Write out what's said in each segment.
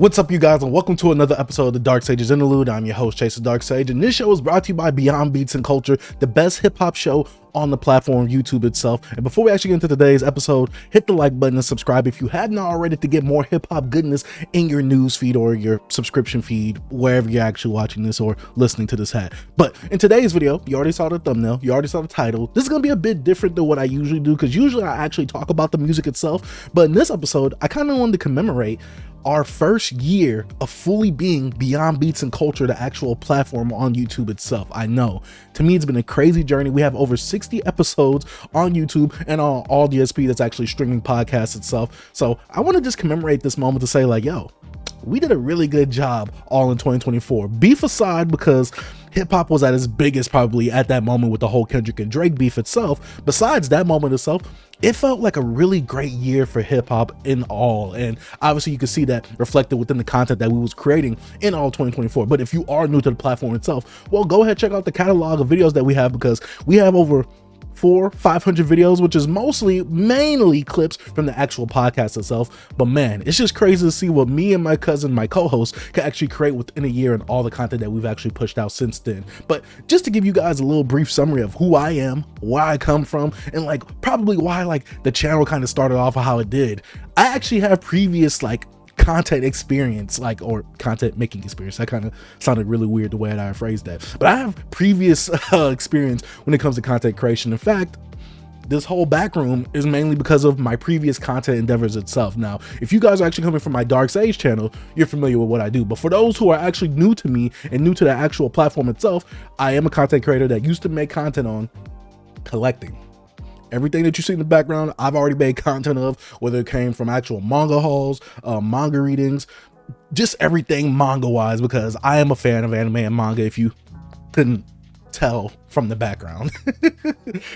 What's up, you guys, and welcome to another episode of the Dark Sages Interlude. I'm your host, Chase the Dark Sage, and this show is brought to you by Beyond Beats and Culture, the best hip-hop show on the platform, YouTube itself. And before we actually get into today's episode, hit the like button and subscribe if you have not already to get more hip-hop goodness in your news feed or your subscription feed, wherever you're actually watching this or listening to this at. But in today's video, you already saw the thumbnail, you already saw the title. This is going to be a bit different than what I usually do, because usually I actually talk about the music itself. But in this episode, I kind of wanted to commemorate our first year of fully being Beyond Beats and Culture, the actual platform on YouTube itself. I know, to me, it's been a crazy journey. We have over 60 episodes on YouTube and on all DSP that's actually streaming podcasts itself. So I want to just commemorate this moment to say, like, yo, we did a really good job all in 2024. Beef aside, because hip-hop was at its biggest probably at that moment with the whole Kendrick and Drake beef itself. Besides that moment itself, it felt like a really great year for hip-hop in all, and obviously you can see that reflected within the content that we was creating in all 2024. But if you are new to the platform itself, well, go ahead, check out the catalog of videos that we have, because we have over 400-500 videos, which is mainly clips from the actual podcast itself. But man, it's just crazy to see what me and my cousin, my co-host, can actually create within a year and all the content that we've actually pushed out since then. But just to give you guys a little brief summary of who I am, where I come from, and like probably why like the channel kind of started off how it did. I actually have previous like content experience, like, or content making experience. That kind of sounded really weird the way that I phrased that, but I have previous experience when it comes to content creation. In fact, this whole back room is mainly because of my previous content endeavors itself. Now, if you guys are actually coming from my Dark Sage channel, you're familiar with what I do. But for those who are actually new to me and new to the actual platform itself, I am a content creator that used to make content on collecting. Everything that you see in the background, I've already made content of, whether it came from actual manga hauls, manga readings, just everything manga wise, because I am a fan of anime and manga, if you couldn't tell from the background.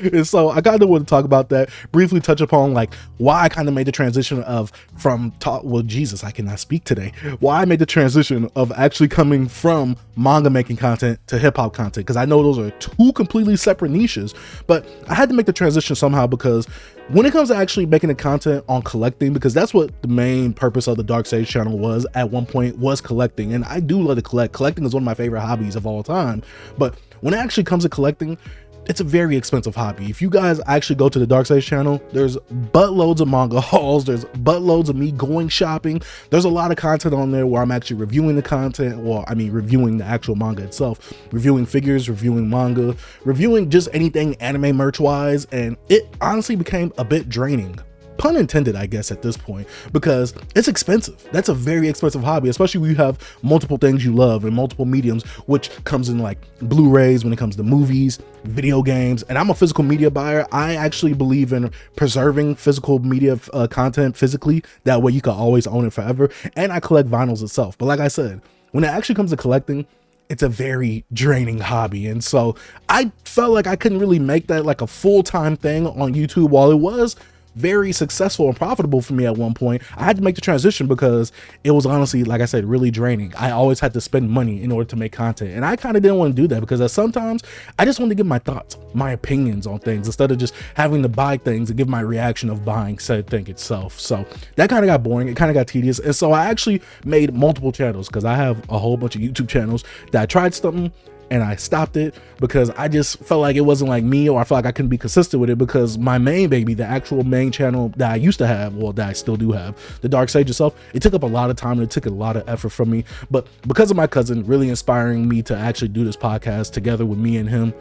And so I kind of want to talk about that, briefly touch upon like why I kind of made the transition of I cannot speak today, why I made the transition of actually coming from manga making content to hip-hop content, because I know those are two completely separate niches, but I had to make the transition somehow, because when it comes to actually making the content on collecting, because that's what the main purpose of the Dark Sage channel was at one point, was collecting. And I do love to collect. Collecting is one of my favorite hobbies of all time. But when it actually comes to collecting, it's a very expensive hobby. If you guys actually go to the Dark Sage channel, there's buttloads of manga hauls, there's buttloads of me going shopping. There's a lot of content on there where I'm actually reviewing the content, well, I mean reviewing the actual manga itself, reviewing figures, reviewing manga, reviewing just anything anime merch wise, and it honestly became a bit draining. Pun intended, I guess, at this point, because it's expensive. That's a very expensive hobby, especially when you have multiple things you love and multiple mediums, which comes in like Blu-rays when it comes to movies, video games. And I'm a physical media buyer. I actually believe in preserving physical media content physically. That way you can always own it forever. And I collect vinyls itself. But like I said, when it actually comes to collecting, it's a very draining hobby. And so I felt like I couldn't really make that like a full-time thing on YouTube. While it was very successful and profitable for me at one point, I had to make the transition because it was honestly, like I said, really draining. I always had to spend money in order to make content, and I kind of didn't want to do that, because sometimes I just want to give my thoughts, my opinions on things, instead of just having to buy things and give my reaction of buying said thing itself. So that kind of got boring, it kind of got tedious, and so I actually made multiple channels, because I have a whole bunch of YouTube channels that I tried something and I stopped it because I just felt like it wasn't like me, or I felt like I couldn't be consistent with it, because my main baby, the actual main channel that I used to have, well, that I still do have, the Dark Sage itself, it took up a lot of time and it took a lot of effort from me. But because of my cousin really inspiring me to actually do this podcast together with me and him,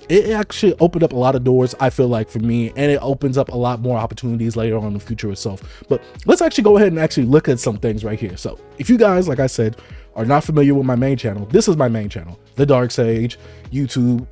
it actually opened up a lot of doors, I feel like, for me, and it opens up a lot more opportunities later on in the future itself. But let's actually go ahead and actually look at some things right here. So if you guys, like I said, are not familiar with my main channel, this is my main channel, the Dark Sage YouTube.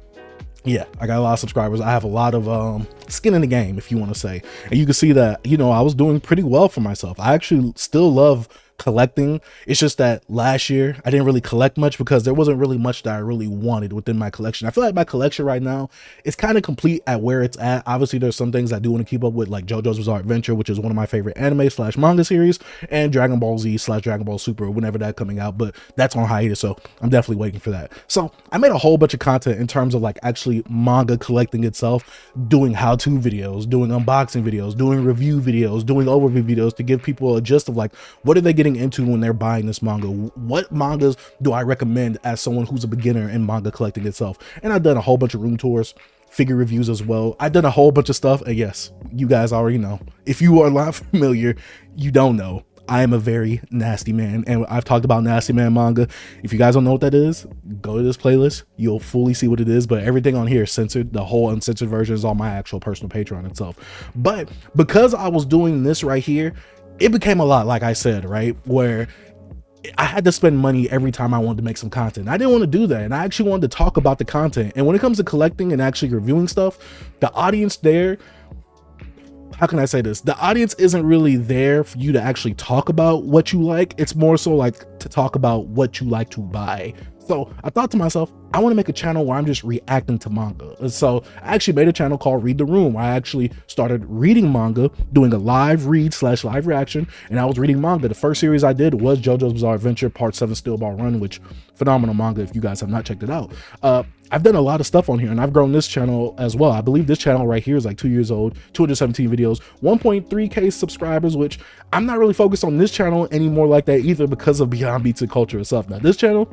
Yeah, I got a lot of subscribers. I have a lot of skin in the game, if you want to say, and you can see that, you know, I was doing pretty well for myself. I actually still love collecting. It's just that last year I didn't really collect much, because there wasn't really much that I really wanted within my collection. I feel like my collection right now is kind of complete at where it's at. Obviously there's some things I do want to keep up with, like JoJo's Bizarre Adventure, which is one of my favorite anime / manga series, and Dragon Ball Z / Dragon Ball Super, whenever that's coming out, but that's on hiatus, so I'm definitely waiting for that. So I made a whole bunch of content in terms of like actually manga collecting itself, doing how-to videos, doing unboxing videos, doing review videos, doing overview videos, to give people a gist of like what are they getting getting into when they're buying this manga. What mangas do I recommend as someone who's a beginner in manga collecting itself? And I've done a whole bunch of room tours, figure reviews as well. I've done a whole bunch of stuff, and yes, you guys already know. If you are not familiar, you don't know. I am a very nasty man, and I've talked about nasty man manga. If you guys don't know what that is, go to this playlist. You'll fully see what it is, but everything on here is censored. The whole uncensored version is on my actual personal Patreon itself. But because I was doing this right here, it became a lot, like I said, right? Where I had to spend money every time I wanted to make some content. I didn't want to do that, and I actually wanted to talk about the content. And when it comes to collecting and actually reviewing stuff, the audience there, how can I say this? The audience isn't really there for you to actually talk about what you like. It's more so like to talk about what you like to buy. So I thought to myself, I want to make a channel where I'm just reacting to manga. And so I actually made a channel called Read the Room. I actually started reading manga, doing a live read / live reaction, and I was reading manga. The first series I did was JoJo's Bizarre Adventure Part 7 Steel Ball Run, which phenomenal manga if you guys have not checked it out. I've done a lot of stuff on here, and I've grown this channel as well. I believe this channel right here is like 2 years old, 217 videos, 1.3K subscribers, which I'm not really focused on this channel anymore like that either because of Beyond Beats and Culture itself. Now this channel,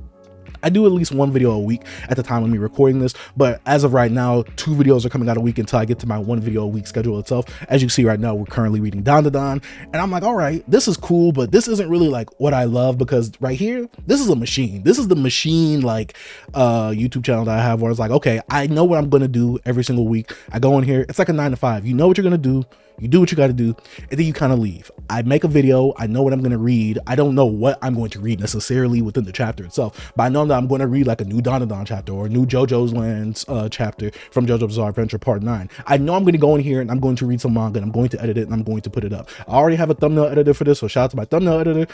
I do at least one video a week at the time of me recording this, but as of right now, 2 videos are coming out a week until I get to my 1 video a week schedule itself. As you see right now, we're currently reading Don, and I'm like, all right, this is cool, but this isn't really like what I love, because right here, this is a machine. This is the machine like YouTube channel that I have where it's like, okay, I know what I'm gonna do every single week. I go in here, it's like a 9 to 5. You know what you're gonna do. You do what you got to do, and then you kind of leave. I make a video. I know what I'm going to read. I don't know what I'm going to read necessarily within the chapter itself, but I know that I'm going to read like a new Don chapter or a new JoJo's Lands chapter from JoJo's Bizarre Adventure Part 9. I know I'm going to go in here and I'm going to read some manga, and I'm going to edit it, and I'm going to put it up. I already have a thumbnail editor for this, so shout out to my thumbnail editor.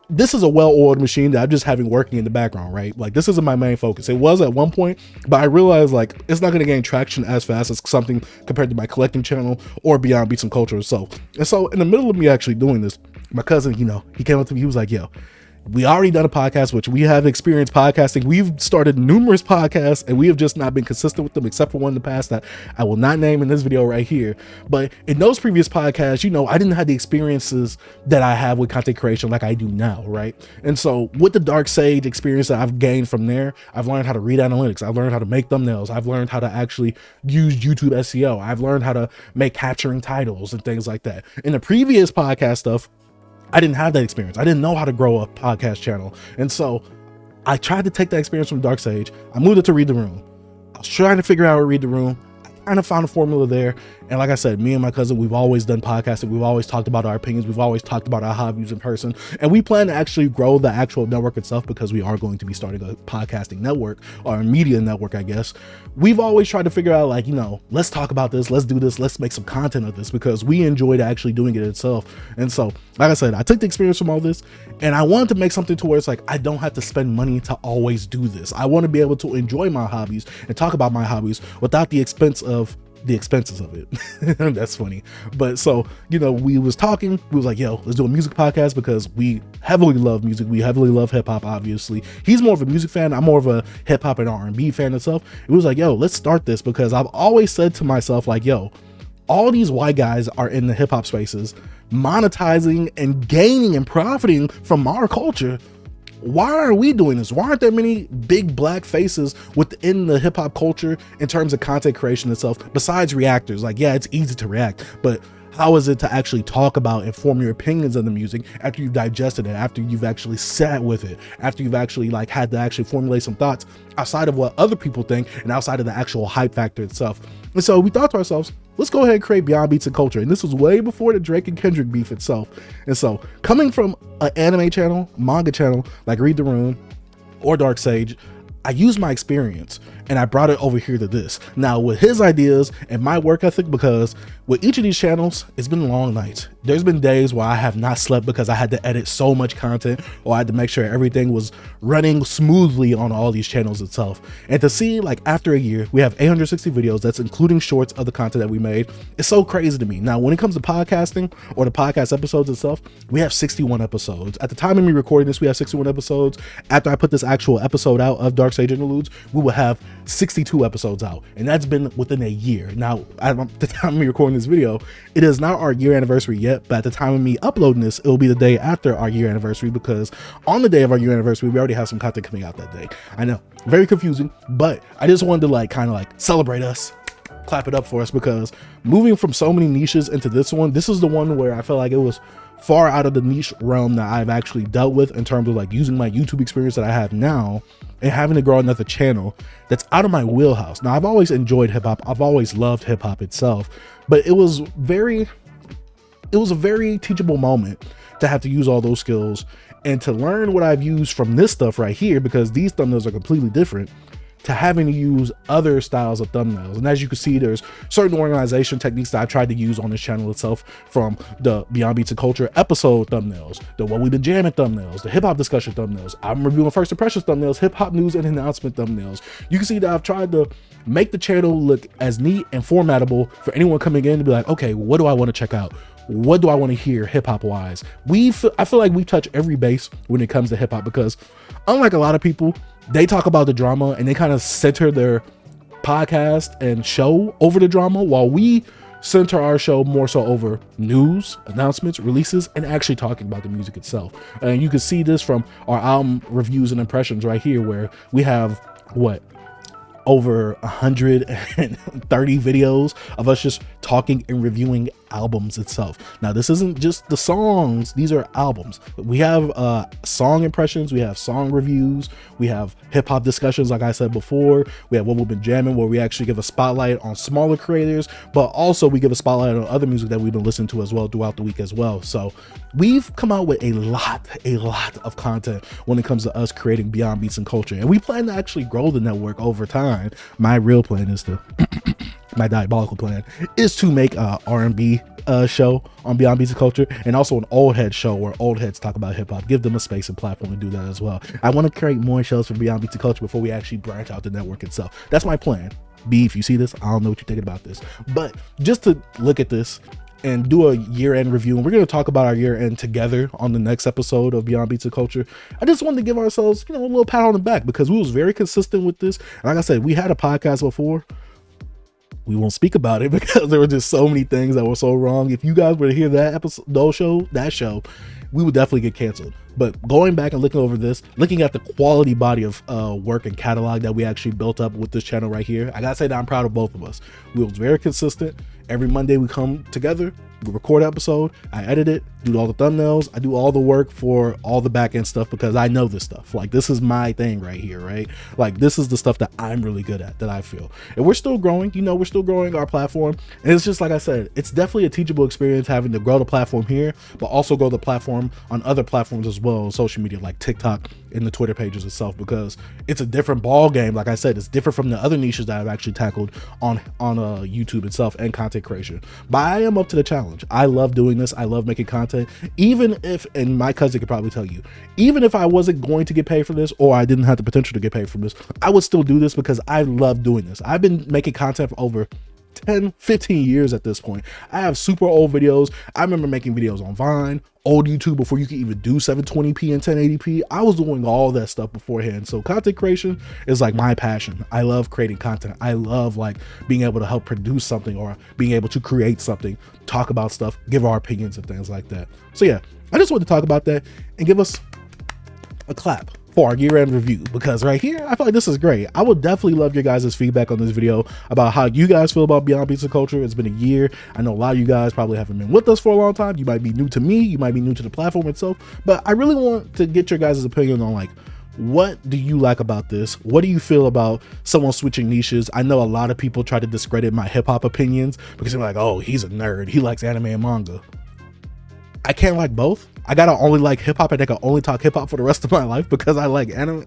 This is a well-oiled machine that I'm just having working in the background, right? Like, this isn't my main focus. It was at one point, but I realized like it's not going to gain traction as fast as something compared to my collecting channel or Beyond Beats and Culture itself. And so in the middle of me actually doing this, my cousin, you know, he came up to me, he was like, yo, we already done a podcast, which we have experienced podcasting. We've started numerous podcasts, and we have just not been consistent with them, except for one in the past that I will not name in this video right here. But in those previous podcasts, you know, I didn't have the experiences that I have with content creation like I do now, right? And so with the Dark Sage experience that I've gained from there, I've learned how to read analytics. I've learned how to make thumbnails. I've learned how to actually use YouTube SEO. I've learned how to make capturing titles and things like that. In the previous podcast stuff, I didn't have that experience. I didn't know how to grow a podcast channel. And so I tried to take that experience from Dark Sage. I moved it to Read the Room. I was trying to figure out how to read the room. I kind of found a formula there. And like I said, me and my cousin, we've always done podcasting. We've always talked about our opinions. We've always talked about our hobbies in person. And we plan to actually grow the actual network itself, because we are going to be starting a podcasting network, or a media network, I guess. We've always tried to figure out, like, you know, let's talk about this. Let's do this. Let's make some content of this, because we enjoyed actually doing it itself. And so, like I said, I took the experience from all this, and I wanted to make something to where it's like, I don't have to spend money to always do this. I want to be able to enjoy my hobbies and talk about my hobbies without the expenses of it. That's funny. But so, you know, we was talking, we was like, yo, let's do a music podcast, because we heavily love music. We heavily love hip hop, obviously. He's more of a music fan. I'm more of a hip hop and R&B fan itself. It was like, yo, let's start this, because I've always said to myself, like, yo, all these white guys are in the hip hop spaces, monetizing and gaining and profiting from our culture. Why are we doing this? Why aren't there many big black faces within the hip hop culture in terms of content creation itself, besides reactors? Like, yeah, it's easy to react, but how is it to actually talk about and form your opinions on the music after you've digested it, after you've actually sat with it, after you've actually like had to actually formulate some thoughts outside of what other people think and outside of the actual hype factor itself? And so we thought to ourselves, let's go ahead and create Beyond Beats and Culture. And this was way before the Drake and Kendrick beef itself. And so coming from an anime channel, manga channel, like Read the Room or Dark Sage, I used my experience and I brought it over here to this. Now with his ideas and my work ethic, because with each of these channels, it's been long nights. There's been days where I have not slept because I had to edit so much content, or I had to make sure everything was running smoothly on all these channels itself. And to see, like, after a year, we have 860 videos, that's including shorts of the content that we made. It's so crazy to me. Now, when it comes to podcasting or the podcast episodes itself, we have 61 episodes. At the time of me recording this, we have 61 episodes. After I put this actual episode out of Dark Sage Interludes, we will have 62 episodes out, and that's been within a year. Now, at the time of me recording this video, it is not our year anniversary yet, but at the time of me uploading this, it will be the day after our year anniversary, because on the day of our year anniversary, we already have some content coming out that day. I know, very confusing, but I just wanted to like kind of like celebrate us, clap it up for us, because moving from so many niches into this one, this is the one where I felt like it was far out of the niche realm that I've actually dealt with in terms of like using my YouTube experience that I have now and having to grow another channel that's out of my wheelhouse. Now, I've always enjoyed hip hop. I've always loved hip hop itself, but it was a very teachable moment to have to use all those skills and to learn what I've used from this stuff right here, because these thumbnails are completely different, to having to use other styles of thumbnails. And as you can see, there's certain organization techniques that I've tried to use on this channel itself, from the Beyond Beats and Culture episode thumbnails, the What We've Been Jamming thumbnails, the hip hop discussion thumbnails, I'm reviewing first impressions thumbnails, hip hop news and announcement thumbnails. You can see that I've tried to make the channel look as neat and formatable for anyone coming in to be like, okay, what do I want to check out? What do I want to hear hip hop wise? I feel like we touch every base when it comes to hip hop, because unlike a lot of people, they talk about the drama and they kind of center their podcast and show over the drama, while we center our show more so over news, announcements, releases, and actually talking about the music itself. And you can see this from our album reviews and impressions right here, where we have over 130 videos of us just talking and reviewing albums itself. Now, this isn't just the songs, these are albums. We have song impressions, we have song reviews, we have hip hop discussions, like I said before. We have What We've Been Jamming, where we actually give a spotlight on smaller creators, but also we give a spotlight on other music that we've been listening to as well throughout the week as well. So we've come out with a lot of content when it comes to us creating Beyond Beats and Culture, and we plan to actually grow the network over time. My real plan is to my diabolical plan is to make a R&B show on Beyond Beats and Culture, and also an old head show where old heads talk about hip hop, give them a space and platform to do that as well. I want to create more shows for Beyond Beats and Culture before we actually branch out the network itself. That's my plan. B, if you see this, I don't know what you're thinking about this, but just to look at this and do a year-end review, and we're going to talk about our year-end together on the next episode of Beyond Beats and Culture. I just wanted to give ourselves, a little pat on the back, because we was very consistent with this. And like I said, we had a podcast before. We won't speak about it because there were just so many things that were so wrong. If you guys were to hear that episode, that show, we would definitely get canceled. But going back and looking over this, looking at the quality body of work and catalog that we actually built up with this channel right here, I gotta say that I'm proud of both of us. We was very consistent. Every Monday we come together, we record an episode, I edit it, do all the thumbnails, I do all the work for all the back end stuff, because I know this stuff. Like, this is my thing right here, right? Like, this is the stuff that I'm really good at, that I feel. And we're still growing, we're still growing our platform. And it's just like I said, it's definitely a teachable experience having to grow the platform here, but also grow the platform on other platforms as well, on social media like TikTok and the Twitter pages itself, because it's a different ball game. Like I said, it's different from the other niches that I've actually tackled on YouTube itself and content creation. But I am up to the challenge. I love doing this. I love making content, even if, and my cousin could probably tell you, even if I wasn't going to get paid for this, or I didn't have the potential to get paid for this, I would still do this because I love doing this. I've been making content for over 10-15 years at this point. I have super old videos. I remember making videos on Vine, old YouTube, before you could even do 720p and 1080p. I was doing all that stuff beforehand. So content creation is like my passion. I love creating content. I love like being able to help produce something, or being able to create something, talk about stuff, give our opinions and things like that. So yeah, I just wanted to talk about that and give us a clap for our year-end review, because right here I feel like this is great. I would definitely love your guys' feedback on this video about how you guys feel about Beyond Beats and Culture. It's been a year. I know a lot of you guys probably haven't been with us for a long time. You might be new to me, you might be new to the platform itself, but I really want to get your guys' opinion on like, what do you like about this? What do you feel about someone switching niches? I know a lot of people try to discredit my hip-hop opinions because they're like, oh, he's a nerd, he likes anime and manga. I can't like both. I gotta only like hip hop, and I can only talk hip hop for the rest of my life because I like anime.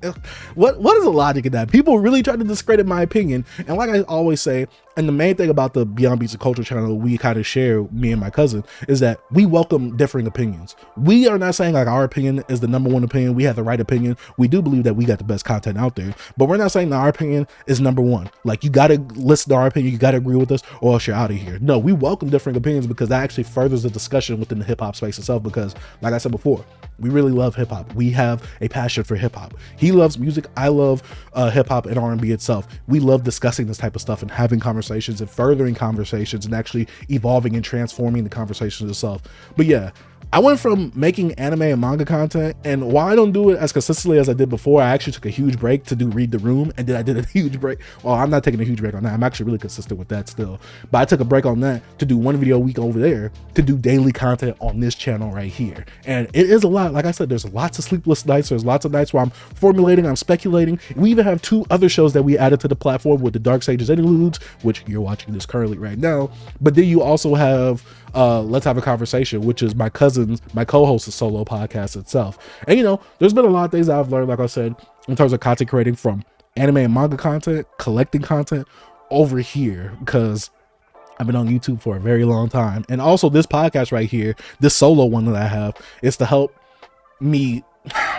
What is the logic in that? People really try to discredit my opinion. And like I always say, and the main thing about the Beyond Beats and Culture channel we kind of share, me and my cousin, is that we welcome differing opinions. We are not saying like our opinion is the number one opinion. We have the right opinion. We do believe that we got the best content out there, but we're not saying that our opinion is number one. Like, you gotta listen to our opinion, you gotta agree with us, or else you're out of here. No, we welcome different opinions because that actually furthers the discussion within the hip hop space itself. Because like like I said before, we really love hip hop. We have a passion for hip hop. He loves music. I love hip hop and R&B itself. We love discussing this type of stuff and having conversations and furthering conversations and actually evolving and transforming the conversations itself. But yeah, I went from making anime and manga content, and while I don't do it as consistently as I did before, I actually took a huge break to do Read the Room, and then I did a huge break. Well, I'm not taking a huge break on that. I'm actually really consistent with that still. But I took a break on that to do one video a week over there, to do daily content on this channel right here. And it is a lot. Like I said, there's lots of sleepless nights. There's lots of nights where I'm formulating, I'm speculating. We even have 2 other shows that we added to the platform with the Dark Sages Interludes, which you're watching this currently right now. But then you also have Let's Have a Conversation, which is my co-host's solo podcast itself. And you know, there's been a lot of things I've learned, like I said, in terms of content creating, from anime and manga content, collecting content over here, because I've been on YouTube for a very long time. And also this podcast right here, this solo one that I have, is to help me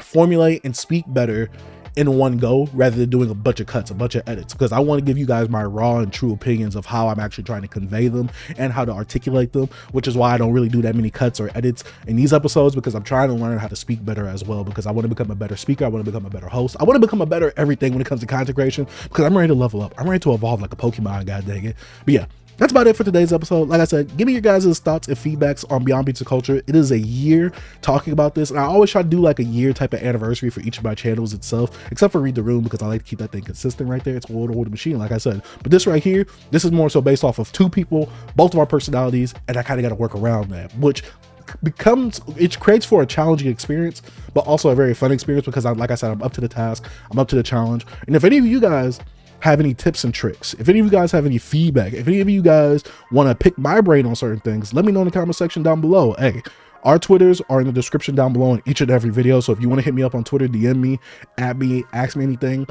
formulate and speak better in one go, rather than doing a bunch of cuts, a bunch of edits, because I want to give you guys my raw and true opinions of how I'm actually trying to convey them and how to articulate them, which is why I don't really do that many cuts or edits in these episodes, because I'm trying to learn how to speak better as well, because I want to become a better speaker. I want to become a better host. I want to become a better everything when it comes to content creation, because I'm ready to level up. I'm ready to evolve like a Pokemon, god dang it. But yeah, that's about it for today's episode. Like I said, give me your guys' thoughts and feedbacks on Beyond Beats and Culture. It is a year talking about this, and I always try to do like a year type of anniversary for each of my channels itself, except for Read the Room, because I like to keep that thing consistent right there. It's an older machine, like I said. But this right here, this is more so based off of 2 people, both of our personalities, and I kind of got to work around that, which it creates for a challenging experience, but also a very fun experience, because like I said, I'm up to the task, I'm up to the challenge. And if any of you guys have any tips and tricks, if any of you guys have any feedback, if any of you guys want to pick my brain on certain things, let me know in the comment section down below. Hey, our Twitters are in the description down below in each and every video. So if you want to hit me up on Twitter, DM me, at me, ask me anything,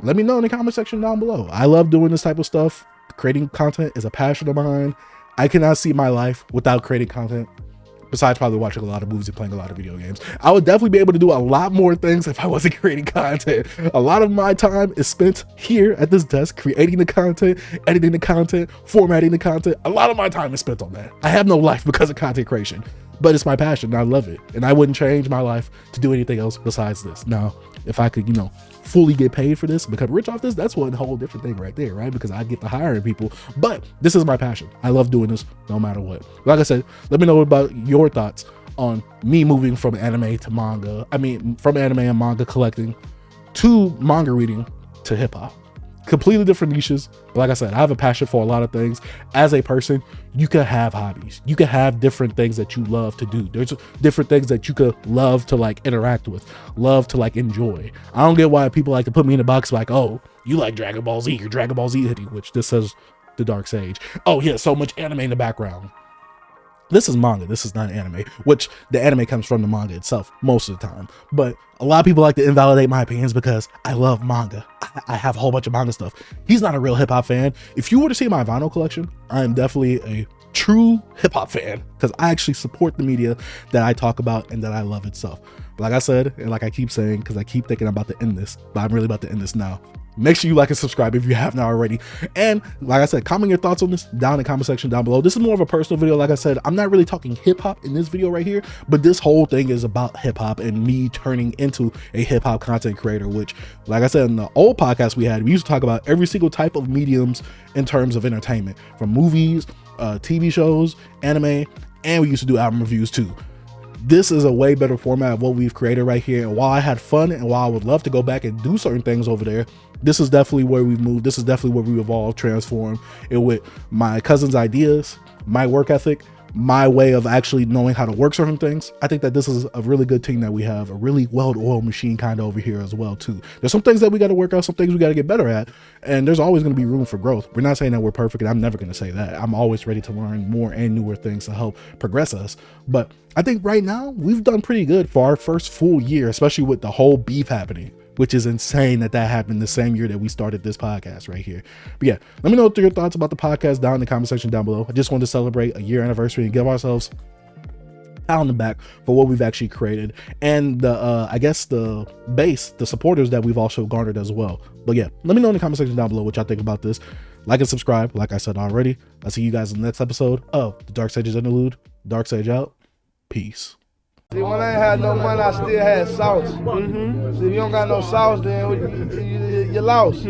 let me know in the comment section down below. I love doing this type of stuff. Creating content is a passion of mine. I cannot see my life without creating content, besides probably watching a lot of movies and playing a lot of video games. I would definitely be able to do a lot more things if I wasn't creating content. A lot of my time is spent here at this desk, creating the content, editing the content, formatting the content. A lot of my time is spent on that. I have no life because of content creation, but it's my passion and I love it. And I wouldn't change my life to do anything else besides this. Now, if I could, you know, fully get paid for this, become rich off this, that's one whole different thing right there, right? Because I get to hiring people, but this is my passion. I love doing this no matter what. Like I said, let me know about your thoughts on me moving from anime to manga. I mean, from anime and manga collecting to manga reading to hip hop. Completely different niches. But like I said, I have a passion for a lot of things. As a person, you could have hobbies. You could have different things that you love to do. There's different things that you could love to like interact with, love to like enjoy. I don't get why people like to put me in a box like, oh, you like Dragon Ball Z, you're Dragon Ball Z hitting, which this says the Dark Sage. Oh yeah, so much anime in the background. This is manga, this is not anime, which the anime comes from the manga itself most of the time. But a lot of people like to invalidate my opinions because I love manga. I have a whole bunch of manga stuff. He's not a real hip hop fan. If you were to see my vinyl collection, I am definitely a true hip hop fan, because I actually support the media that I talk about and that I love itself. But like I said, and like I keep saying, because I keep thinking I'm about to end this, but I'm really about to end this now. Make sure you like and subscribe if you have not already. And like I said, comment your thoughts on this down in the comment section down below. This is more of a personal video. Like I said, I'm not really talking hip hop in this video right here, but this whole thing is about hip hop and me turning into a hip hop content creator, which, like I said, in the old podcast we had, we used to talk about every single type of mediums in terms of entertainment, from movies, TV shows, anime, and we used to do album reviews too. This is a way better format of what we've created right here. And while I had fun and while I would love to go back and do certain things over there, this is definitely where we've moved. This is definitely where we evolved, transformed it with my cousin's ideas, my work ethic, my way of actually knowing how to work certain things. I think that this is a really good team that we have, a really well-oiled machine kind of over here as well too. There's some things that we got to work out, some things we got to get better at, and there's always going to be room for growth. We're not saying that we're perfect, and I'm never going to say that. I'm always ready to learn more and newer things to help progress us. But I think right now we've done pretty good for our first full year, especially with the whole beef happening, which is insane that happened the same year that we started this podcast right here. But yeah, let me know your thoughts about the podcast down in the comment section down below. I just wanted to celebrate a year anniversary and give ourselves a pat on the back for what we've actually created, and the I guess the base, the supporters that we've also garnered as well. But yeah, let me know in the comment section down below what y'all think about this. Like and subscribe, like I said already. I'll see you guys in the next episode of the Dark Sages Interlude. Dark Sage out. Peace. See, when I ain't had no money, I still had sauce. See, if you don't got no sauce, then you lost.